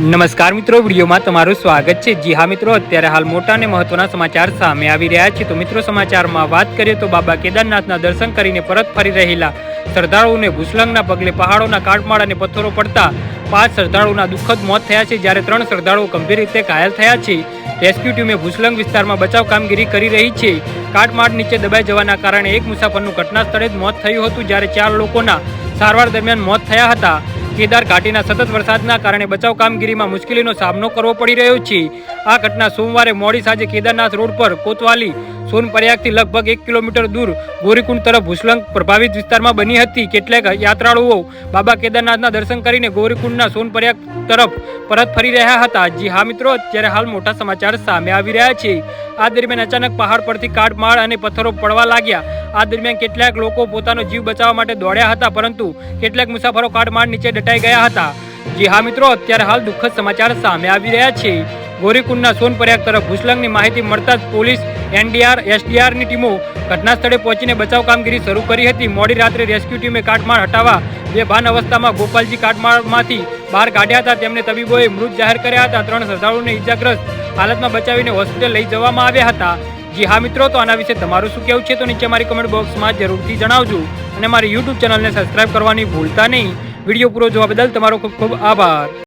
નમસ્કાર મિત્રો, વિડીયોમાં તમારું સ્વાગત છે। જી હા મિત્રો, અત્યારે હાલ મોટા અને મહત્વના સમાચાર સામે આવી રહ્યા છે। તો મિત્રો, સમાચારમાં વાત કરીએ તો બાબા કેદારનાથના દર્શન કરીને પરત ફરી રહેલા શ્રદ્ધાળુઓને ભૂસ્ખલનના પગલે પહાડોના કાટમાળ અને પથ્થરો પડતા 5 શ્રદ્ધાળુઓના દુઃખદ મોત થયા છે, જ્યારે 3 શ્રદ્ધાળુઓ ગંભીર રીતે ઘાયલ થયા છે। રેસ્ક્યુ ટીમે ભૂસ્ખલન વિસ્તારમાં બચાવ કામગીરી કરી રહી છે। કાટમાળ નીચે દબાઈ જવાના કારણે એક મુસાફરનું ઘટના સ્થળે જ મોત થયું હતું, જ્યારે 4 લોકોના સારવાર દરમિયાન મોત થયા હતા। કેદાર ઘાટીના સતત વરસાદના કારણે બચાવ કામગીરીમાં મુશ્કેલીનો સામનો કરવો પડી રહ્યો છે। આ ઘટના સોમવારે મોડી સાંજે કેદારનાથ રોડ પર કોતવાલી સોનપરયાગથી લગભગ 1 કિલોમીટર દૂર ગૌરીકુંડ તરફ ભૂસ્ખલન પ્રભાવિત વિસ્તારમાં બની હતી। કેટલાક યાત્રાળુઓ બાબા કેદારનાથના દર્શન કરીને ગૌરીકુંડના સોનપરયાગ તરફ પરત ફરી રહ્યા હતા। જી હા મિત્રો, અત્યારે હાલ મોટા સમાચાર સામે આવી રહ્યા છે। આ દરમિયાન અચાનક પહાડ પરથી કાટમાળ અને પથ્થરો પડવા લાગ્યા। આ દરમિયાન કેટલાક લોકો પોતાનો જીવ બચાવવા માટે દોડ્યા હતા, પરંતુ કેટલાક મુસાફરો કાટમાળ નીચે દટાઈ ગયા હતા। જી હા મિત્રો, અત્યારે હાલ દુઃખદ સમાચાર સામે આવી રહ્યા છે। ગૌરીકુંડના સોનપરયાગ તરફ ભૂસ્ખલનની માહિતી મળતા જ પોલીસ, એનડીઆર, એસડીઆરની ટીમો ઘટના સ્થળે પહોંચીને બચાવ કામગીરી શરૂ કરી હતી। મોડી રાત્રે રેસ્ક્યુ ટીમે કાટમાળ હટાવવા બેભાન અવસ્થામાં ગોપાલજી કાટમાળમાંથી બહાર કાઢ્યા હતા। તેમને તબીબોએ મૃત જાહેર કર્યા હતા। 3 શ્રદ્ધાળુઓને ઇજાગ્રસ્ત હાલતમાં બચાવીને હોસ્પિટલ લઈ જવામાં આવ્યા હતા। જી હા મિત્રો, તો આના વિશે તમારું શું કહેવું છે તો નીચે મારી કમેન્ટ બોક્સમાં જરૂરથી જણાવજો, અને મારી યુટ્યુબ ચેનલને સબસ્ક્રાઇબ કરવાની ભૂલતા નહીં। વિડીયો પૂરો જોવા બદલ તમારો ખૂબ ખૂબ આભાર।